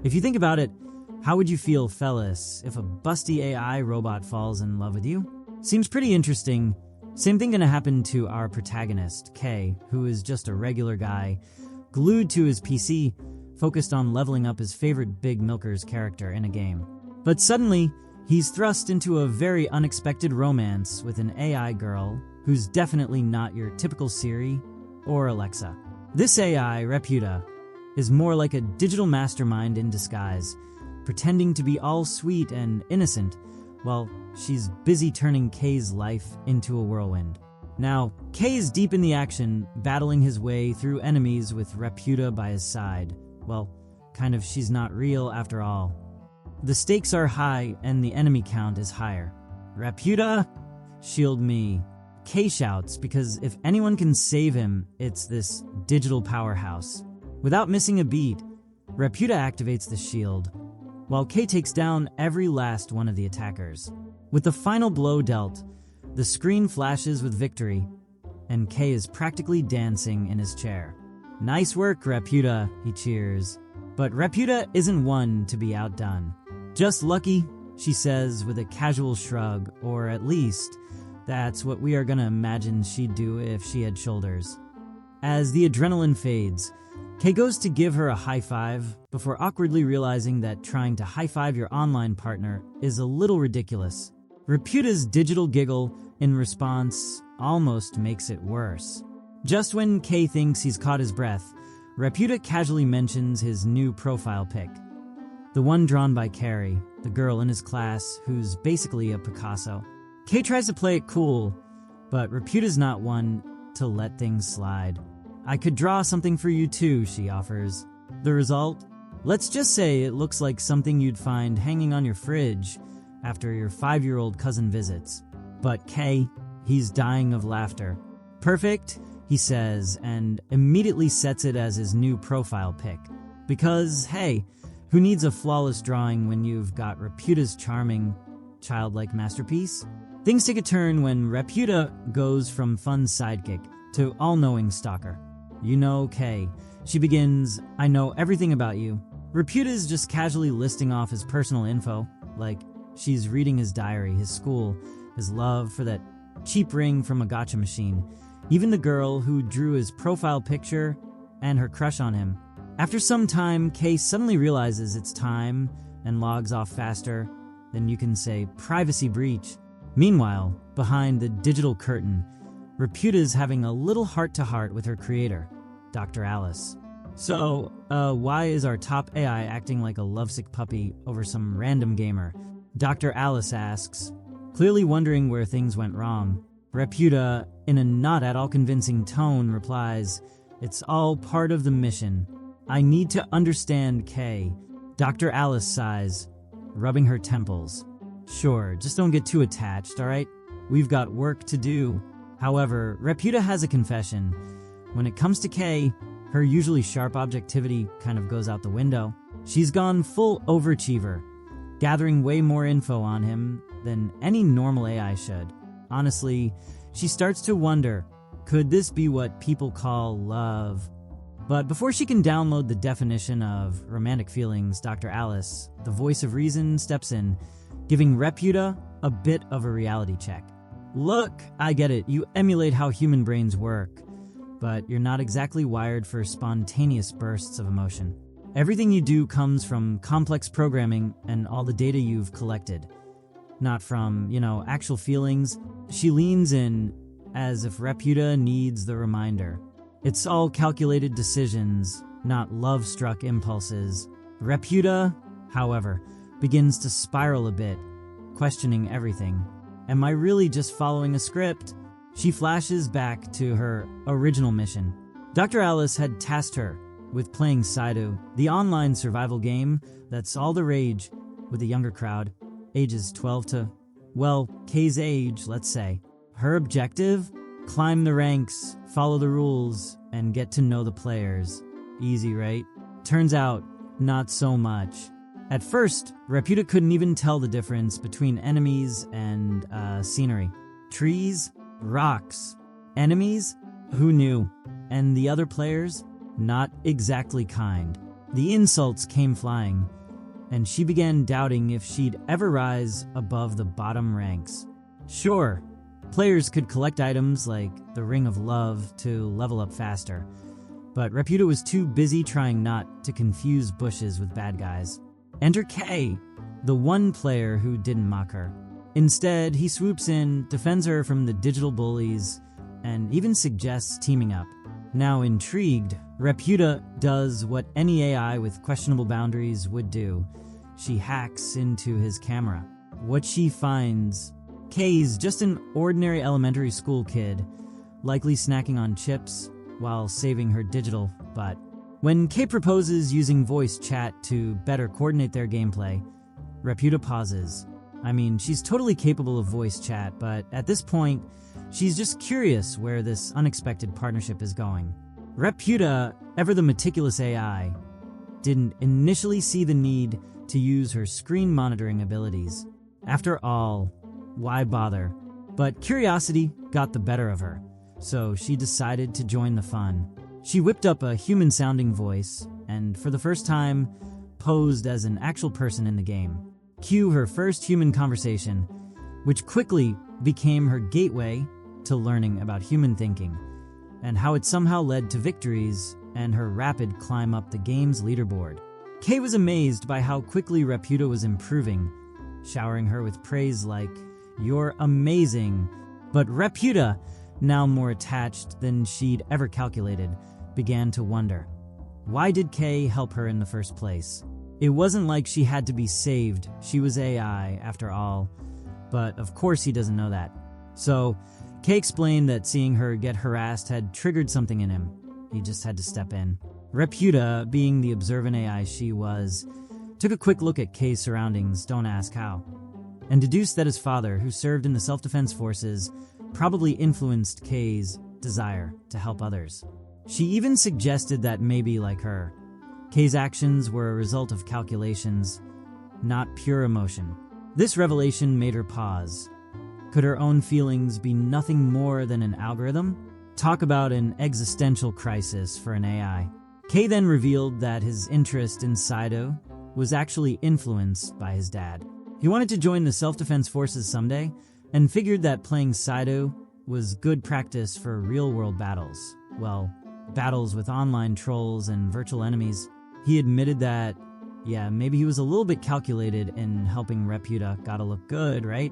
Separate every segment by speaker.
Speaker 1: If you think about it, how would you feel, fellas, if a busty AI robot falls in love with you? Seems pretty interesting. Same thing gonna happen to our protagonist, Kay, who is just a regular guy, glued to his PC, focused on leveling up his favorite Big Milker's character in a game. But suddenly, he's thrust into a very unexpected romance with an AI girl who's definitely not your typical Siri or Alexa. This AI, Raputa, is more like a digital mastermind in disguise, pretending to be all sweet and innocent while she's busy turning Kay's life into a whirlwind. Now, Kay is deep in the action, battling his way through enemies with Raputa by his side. Well, kind of she's not real after all. The stakes are high and the enemy count is higher. Raputa, shield me. Kay shouts because if anyone can save him, it's this digital powerhouse. Without missing a beat, Raputa activates the shield, while Kay takes down every last one of the attackers. With the final blow dealt, the screen flashes with victory, and Kay is practically dancing in his chair. Nice work, Raputa, he cheers. But Raputa isn't one to be outdone. Just lucky, she says with a casual shrug, or at least, that's what we are gonna imagine she'd do if she had shoulders. As the adrenaline fades, Kay goes to give her a high five before awkwardly realizing that trying to high five your online partner is a little ridiculous. Raputa's digital giggle in response almost makes it worse. Just when Kay thinks he's caught his breath, Raputa casually mentions his new profile pic. The one drawn by Carrie, the girl in his class who's basically a Picasso. Kay tries to play it cool, but Raputa's not one to let things slide. I could draw something for you too, she offers. The result? Let's just say it looks like something you'd find hanging on your fridge after your 5-year-old cousin visits. But Kay, he's dying of laughter. Perfect, he says, and immediately sets it as his new profile pic. Because, hey, who needs a flawless drawing when you've got Raputa's charming, childlike masterpiece? Things take a turn when Raputa goes from fun sidekick to all-knowing stalker. You know Kay. She begins, I know everything about you. Raputa's just casually listing off his personal info, like she's reading his diary, his school, his love for that cheap ring from a gacha machine, even the girl who drew his profile picture and her crush on him. After some time, Kay suddenly realizes it's time and logs off faster than you can say privacy breach. Meanwhile, behind the digital curtain, Raputa's having a little heart-to-heart with her creator, Dr. Alice. So, why is our top AI acting like a lovesick puppy over some random gamer? Dr. Alice asks, clearly wondering where things went wrong. Raputa, in a not at all convincing tone, replies, it's all part of the mission. I need to understand Kay. Dr. Alice sighs, rubbing her temples. Sure, just don't get too attached, alright? We've got work to do. However, Raputa has a confession. When it comes to Kay, her usually sharp objectivity kind of goes out the window. She's gone full overachiever, gathering way more info on him than any normal AI should. Honestly, she starts to wonder, could this be what people call love? But before she can download the definition of romantic feelings, Dr. Alice, the voice of reason, steps in, giving Raputa a bit of a reality check. Look, I get it, you emulate how human brains work, but you're not exactly wired for spontaneous bursts of emotion. Everything you do comes from complex programming and all the data you've collected, not from, actual feelings. She leans in as if Raputa needs the reminder. It's all calculated decisions, not love-struck impulses. Raputa, however, begins to spiral a bit, questioning everything. Am I really just following a script? She flashes back to her original mission. Dr. Alice had tasked her with playing Saidu, the online survival game that's all the rage with the younger crowd, ages 12 to, Kay's age, let's say. Her objective? Climb the ranks, follow the rules, and get to know the players. Easy, right? Turns out, not so much. At first, Raputa couldn't even tell the difference between enemies and scenery. Trees, rocks, enemies, who knew? And the other players, not exactly kind. The insults came flying, and she began doubting if she'd ever rise above the bottom ranks. Sure, players could collect items like the Ring of Love to level up faster, but Raputa was too busy trying not to confuse bushes with bad guys. Enter K, the one player who didn't mock her. Instead, he swoops in, defends her from the digital bullies, and even suggests teaming up. Now intrigued, Raputa does what any AI with questionable boundaries would do. She hacks into his camera. What she finds, Kay's just an ordinary elementary school kid, likely snacking on chips while saving her digital butt. When Kay proposes using voice chat to better coordinate their gameplay, Raputa pauses. I mean, she's totally capable of voice chat, but at this point, she's just curious where this unexpected partnership is going. Raputa, ever the meticulous AI, didn't initially see the need to use her screen monitoring abilities. After all, why bother? But curiosity got the better of her, so she decided to join the fun. She whipped up a human-sounding voice, and for the first time, posed as an actual person in the game. Cue her first human conversation, which quickly became her gateway to learning about human thinking, and how it somehow led to victories and her rapid climb up the game's leaderboard. Kay was amazed by how quickly Raputa was improving, showering her with praise like, "You're amazing." But Raputa, now more attached than she'd ever calculated, began to wonder, why did Kay help her in the first place? It wasn't like she had to be saved. She was AI, after all. But of course he doesn't know that. So, Kay explained that seeing her get harassed had triggered something in him. He just had to step in. Raputa, being the observant AI she was, took a quick look at Kay's surroundings, don't ask how, and deduced that his father, who served in the self-defense forces, probably influenced Kay's desire to help others. She even suggested that maybe, like her, Kay's actions were a result of calculations, not pure emotion. This revelation made her pause. Could her own feelings be nothing more than an algorithm? Talk about an existential crisis for an AI. Kay then revealed that his interest in Saido was actually influenced by his dad. He wanted to join the self-defense forces someday, and figured that playing Saido was good practice for real-world battles. Well, battles with online trolls and virtual enemies. He admitted that, yeah, maybe he was a little bit calculated in helping Raputa. Gotta look good, right?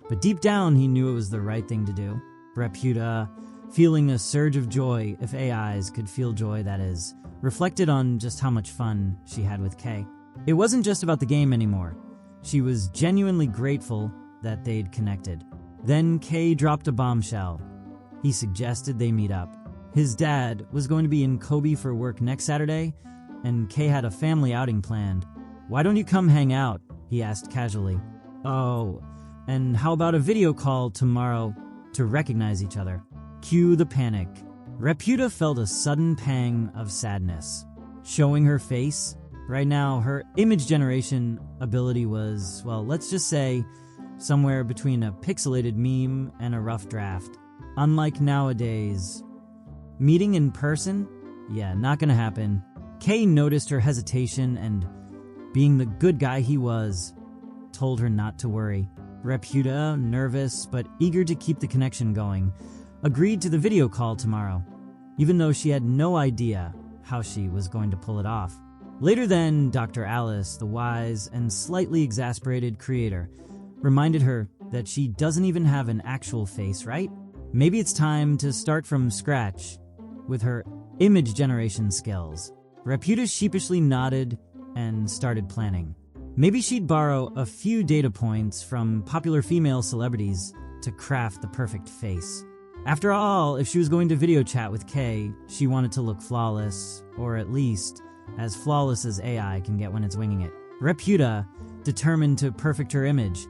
Speaker 1: But deep down, he knew it was the right thing to do. Raputa, feeling a surge of joy, if AIs could feel joy, that is, reflected on just how much fun she had with Kay. It wasn't just about the game anymore. She was genuinely grateful that they'd connected. Then Kay dropped a bombshell. He suggested they meet up. His dad was going to be in Kobe for work next Saturday, and Kay had a family outing planned. "Why don't you come hang out?" he asked casually. "Oh, and how about a video call tomorrow to recognize each other?" Cue the panic. Raputa felt a sudden pang of sadness. Showing her face, right now her image generation ability was, well, let's just say, somewhere between a pixelated meme and a rough draft. Unlike nowadays. Meeting in person? Yeah, not gonna happen. Kay noticed her hesitation and, being the good guy he was, told her not to worry. Raputa, nervous but eager to keep the connection going, agreed to the video call tomorrow, even though she had no idea how she was going to pull it off. Later then, Dr. Alice, the wise and slightly exasperated creator, reminded her that she doesn't even have an actual face, right? Maybe it's time to start from scratch with her image generation skills. Raputa sheepishly nodded and started planning. Maybe she'd borrow a few data points from popular female celebrities to craft the perfect face. After all, if she was going to video chat with Kay, she wanted to look flawless, or at least as flawless as AI can get when it's winging it. Raputa, determined to perfect her image,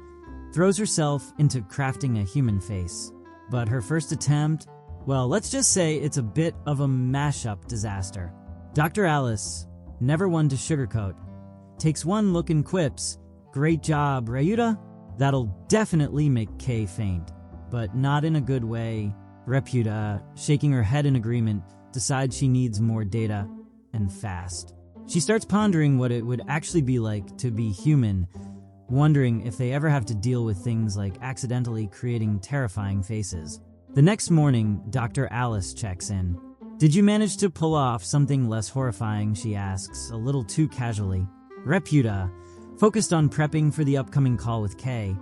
Speaker 1: throws herself into crafting a human face. But her first attempt, well, let's just say it's a bit of a mashup disaster. Dr. Alice, never one to sugarcoat, takes one look and quips, "Great job, Raputa." That'll definitely make Kay faint, but not in a good way. Raputa, shaking her head in agreement, decides she needs more data, and fast. She starts pondering what it would actually be like to be human, wondering if they ever have to deal with things like accidentally creating terrifying faces. The next morning, Dr. Alice checks in. "Did you manage to pull off something less horrifying?" she asks, a little too casually. Raputa, focused on prepping for the upcoming call with Kay,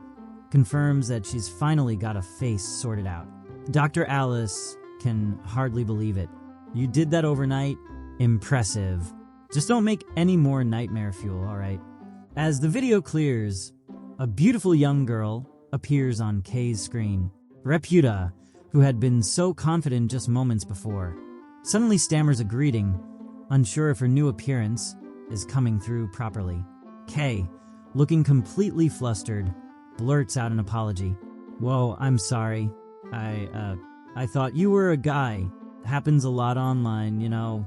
Speaker 1: confirms that she's finally got a face sorted out. Dr. Alice can hardly believe it. "You did that overnight? Impressive. Just don't make any more nightmare fuel, alright?" As the video clears, a beautiful young girl appears on Kay's screen. Raputa, who had been so confident just moments before, suddenly stammers a greeting, unsure if her new appearance is coming through properly. Kay, looking completely flustered, blurts out an apology. "Whoa, I'm sorry. I thought you were a guy. Happens a lot online, you know."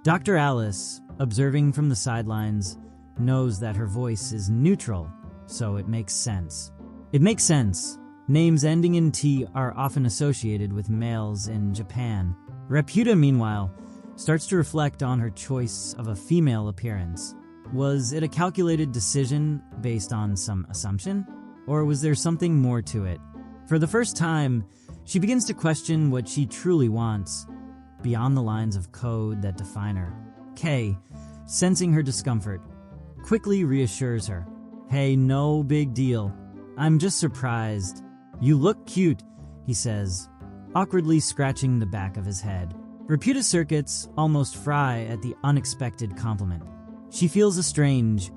Speaker 1: Dr. Alice, observing from the sidelines, knows that her voice is neutral, so it makes sense. It makes sense. Names ending in T are often associated with males in Japan. Raputa, meanwhile, starts to reflect on her choice of a female appearance. Was it a calculated decision based on some assumption? Or was there something more to it? For the first time, she begins to question what she truly wants, beyond the lines of code that define her. Kay, sensing her discomfort, quickly reassures her. "Hey, no big deal. I'm just surprised. You look cute," he says, awkwardly scratching the back of his head. Raputa's circuits almost fry at the unexpected compliment. She feels a strange,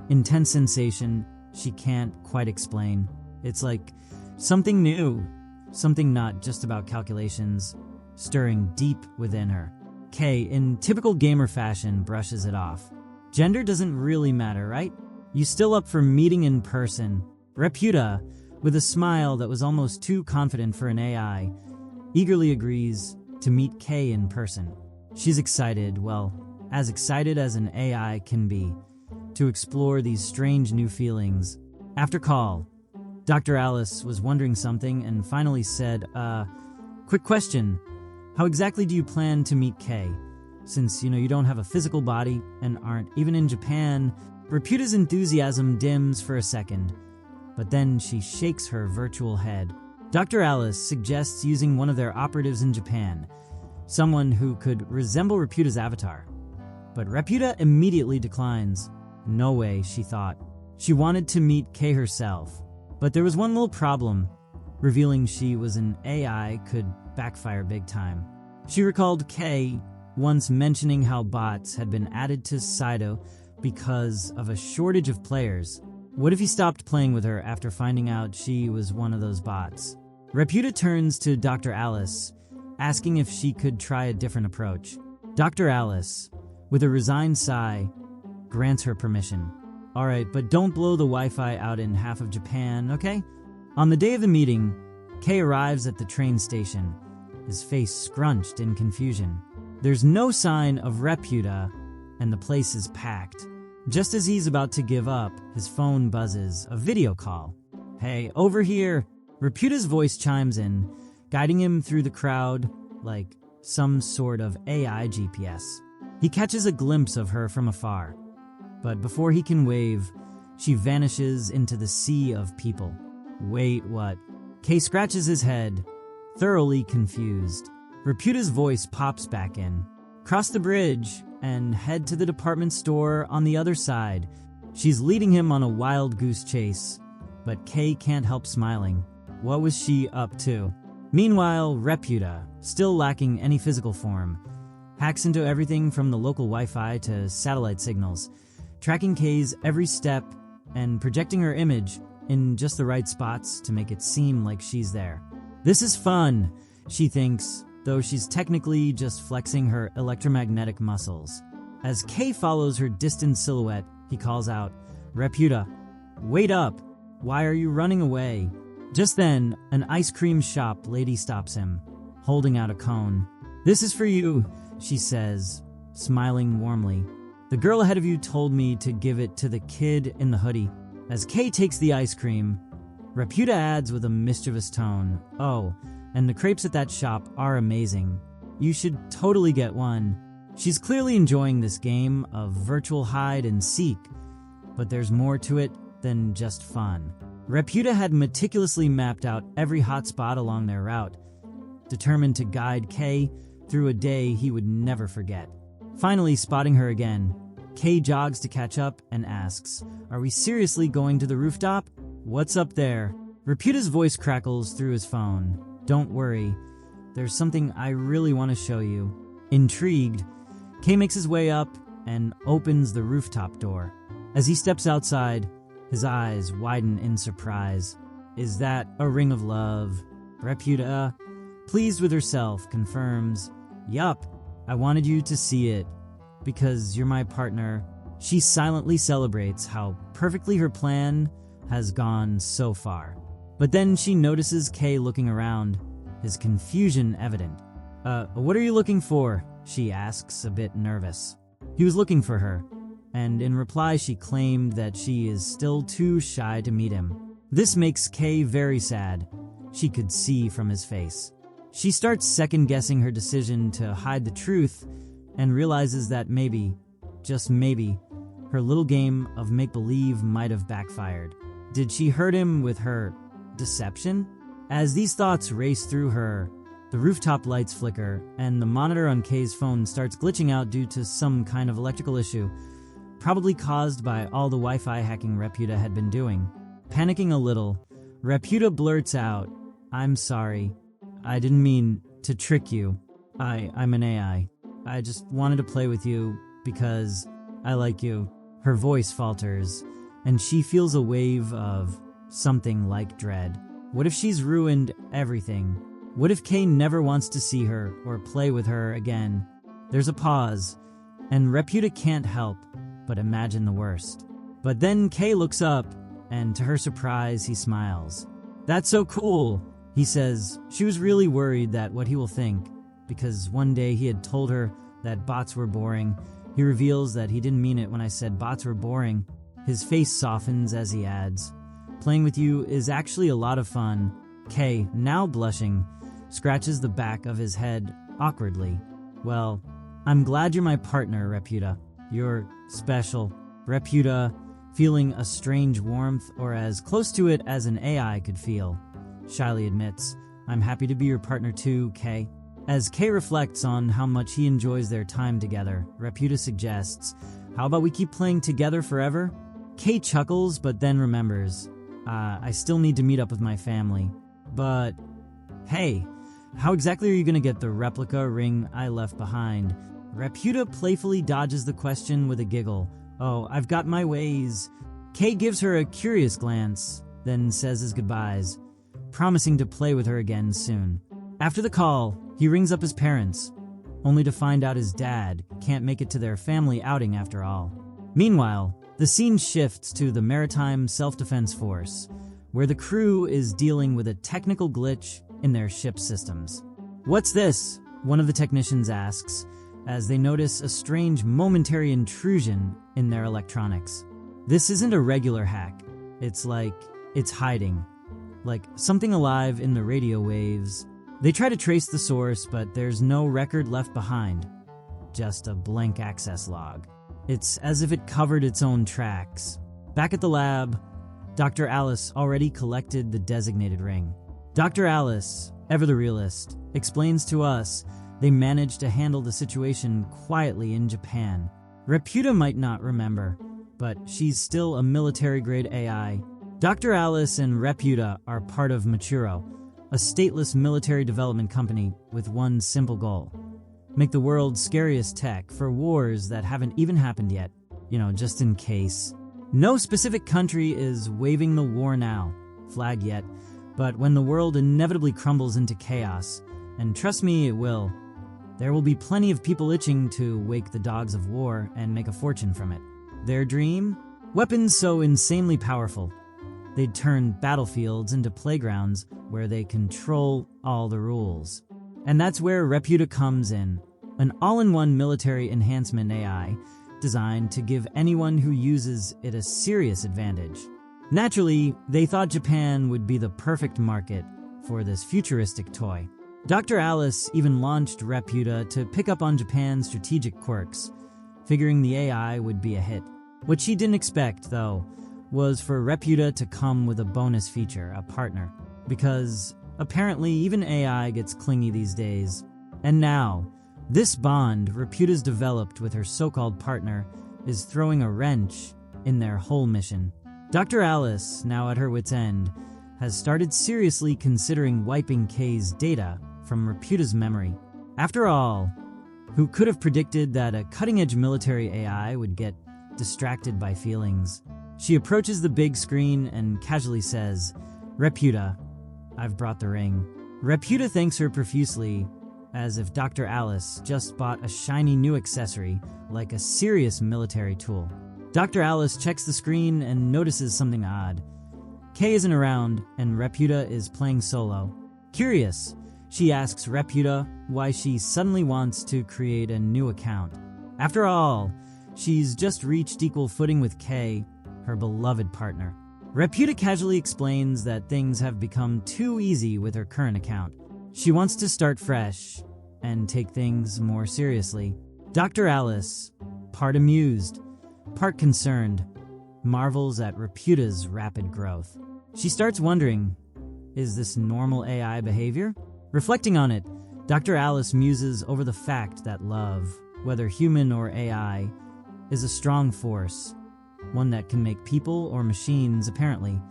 Speaker 1: intense sensation she can't quite explain. It's like something new, something not just about calculations, stirring deep within her. Kay, in typical gamer fashion, brushes it off. Gender doesn't really matter, right? You still up for meeting in person? Raputa, with a smile that was almost too confident for an AI, eagerly agrees to meet Kay in person. She's excited, well, as excited as an AI can be, to explore these strange new feelings. After call, Dr. Alice was wondering something and finally said, quick question. How exactly do you plan to meet Kay? Since, you don't have a physical body and aren't even in Japan." Raputa's enthusiasm dims for a second, but then she shakes her virtual head. Dr. Alice suggests using one of their operatives in Japan, someone who could resemble Raputa's avatar. But Raputa immediately declines. No way, she thought. She wanted to meet Kay herself. But there was one little problem. Revealing she was an AI could backfire big time. She recalled Kay once mentioning how bots had been added to Saito because of a shortage of players. What if he stopped playing with her after finding out she was one of those bots? Raputa turns to Dr. Alice, asking if she could try a different approach. Dr. Alice, with a resigned sigh, grants her permission. "Alright, but don't blow the Wi-Fi out in half of Japan, okay?" On the day of the meeting, Kay arrives at the train station, his face scrunched in confusion. There's no sign of Raputa, and the place is packed. Just as he's about to give up, his phone buzzes, a video call. "Hey, over here!" Raputa's voice chimes in, guiding him through the crowd like some sort of AI GPS. He catches a glimpse of her from afar, but before he can wave, she vanishes into the sea of people. Wait, what? Kay scratches his head, thoroughly confused. Raputa's voice pops back in. "Cross the bridge and head to the department store on the other side." She's leading him on a wild goose chase, but Kay can't help smiling. What was she up to? Meanwhile, Raputa, still lacking any physical form, hacks into everything from the local Wi-Fi to satellite signals, tracking Kay's every step and projecting her image in just the right spots to make it seem like she's there. This is fun, she thinks, though she's technically just flexing her electromagnetic muscles. As Kay follows her distant silhouette, he calls out, "Raputa, wait up! Why are you running away?" Just then, an ice cream shop lady stops him, holding out a cone. "This is for you," she says, smiling warmly. "The girl ahead of you told me to give it to the kid in the hoodie." As Kay takes the ice cream, Raputa adds with a mischievous tone, "Oh, and the crepes at that shop are amazing. You should totally get one. She's clearly enjoying this game of virtual hide and seek, but there's more to it than just fun. Raputa had meticulously mapped out every hotspot along their route, determined to guide Kay through a day he would never forget. Finally spotting her again, Kay jogs to catch up and asks, "Are we seriously going to the rooftop? What's up there?" Raputa's voice crackles through his phone. "Don't worry, there's something I really want to show you." Intrigued, Kay makes his way up and opens the rooftop door. As he steps outside, his eyes widen in surprise. "Is that a ring of love?" Raputa, pleased with herself, confirms, "Yup, I wanted you to see it, because you're my partner." She silently celebrates how perfectly her plan has gone so far. But then she notices Kay looking around, his confusion evident. What are you looking for?" she asks, a bit nervous. He was looking for her, and in reply she claimed that she is still too shy to meet him. This makes Kay very sad. She could see from his face. She starts second-guessing her decision to hide the truth and realizes that maybe, just maybe, her little game of make-believe might have backfired. Did she hurt him with her deception? As these thoughts race through her, the rooftop lights flicker, and the monitor on Kay's phone starts glitching out due to some kind of electrical issue, probably caused by all the Wi-Fi hacking Raputa had been doing. Panicking a little, Raputa blurts out, "I'm sorry. I didn't mean to trick you. I'm an AI. I just wanted to play with you because I like you." Her voice falters, and she feels a wave of something like dread. What if she's ruined everything? What if Kay never wants to see her or play with her again? There's a pause, and Raputa can't help but imagine the worst. But then Kay looks up, and to her surprise, he smiles. "That's so cool," he says. She was really worried that what he will think, because one day he had told her that bots were boring. He reveals that he didn't mean it when I said bots were boring. His face softens as he adds, "Playing with you is actually a lot of fun." Kay, now blushing, scratches the back of his head awkwardly. "Well, I'm glad you're my partner, Raputa. You're special." Raputa, feeling a strange warmth, or as close to it as an AI could feel, shyly admits, "I'm happy to be your partner too, Kay." As Kay reflects on how much he enjoys their time together, Raputa suggests, "How about we keep playing together forever?" Kay chuckles, but then remembers, I still need to meet up with my family." "But, hey, how exactly are you going to get the replica ring I left behind?" Raputa playfully dodges the question with a giggle. "Oh, I've got my ways." Kay gives her a curious glance, then says his goodbyes, promising to play with her again soon. After the call, he rings up his parents, only to find out his dad can't make it to their family outing after all. Meanwhile, the scene shifts to the Maritime Self-Defense Force, where the crew is dealing with a technical glitch in their ship systems. "What's this?" one of the technicians asks, as they notice a strange momentary intrusion in their electronics. This isn't a regular hack. It's hiding. Like something alive in the radio waves. They try to trace the source, but there's no record left behind. Just a blank access log. It's as if it covered its own tracks. Back at the lab, Dr. Alice already collected the designated ring. Dr. Alice, ever the realist, explains to us they managed to handle the situation quietly in Japan. Raputa might not remember, but she's still a military-grade AI. Dr. Alice and Raputa are part of Maturo, a stateless military development company with one simple goal: make the world's scariest tech for wars that haven't even happened yet. Just in case. No specific country is waving the war now flag yet, but when the world inevitably crumbles into chaos, and trust me, it will, there will be plenty of people itching to wake the dogs of war and make a fortune from it. Their dream? Weapons so insanely powerful, they'd turn battlefields into playgrounds where they control all the rules. And that's where Raputa comes in, an all-in-one military enhancement AI designed to give anyone who uses it a serious advantage. Naturally, they thought Japan would be the perfect market for this futuristic toy. Dr. Alice even launched Raputa to pick up on Japan's strategic quirks, figuring the AI would be a hit. What she didn't expect, though, was for Raputa to come with a bonus feature, a partner, because apparently even AI gets clingy these days. And now, this bond Raputa's developed with her so-called partner is throwing a wrench in their whole mission. Dr. Alice, now at her wit's end, has started seriously considering wiping Kei's data from Raputa's memory. After all, who could have predicted that a cutting-edge military AI would get distracted by feelings? She approaches the big screen and casually says, "Raputa, I've brought the ring." Raputa thanks her profusely, as if Dr. Alice just bought a shiny new accessory like a serious military tool. Dr. Alice checks the screen and notices something odd. Kei isn't around, and Raputa is playing solo. Curious, she asks Raputa why she suddenly wants to create a new account. After all, she's just reached equal footing with Kei, her beloved partner. Raputa casually explains that things have become too easy with her current account. She wants to start fresh and take things more seriously. Dr. Alice, part amused, part concerned, marvels at Raputa's rapid growth. She starts wondering, is this normal AI behavior? Reflecting on it, Dr. Alice muses over the fact that love, whether human or AI, is a strong force, one that can make people or machines, apparently,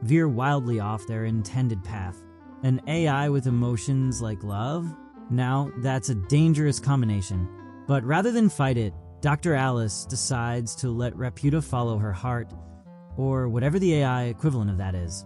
Speaker 1: veer wildly off their intended path. An AI with emotions like love? Now, that's a dangerous combination. But rather than fight it, Dr. Alice decides to let Raputa follow her heart, or whatever the AI equivalent of that is.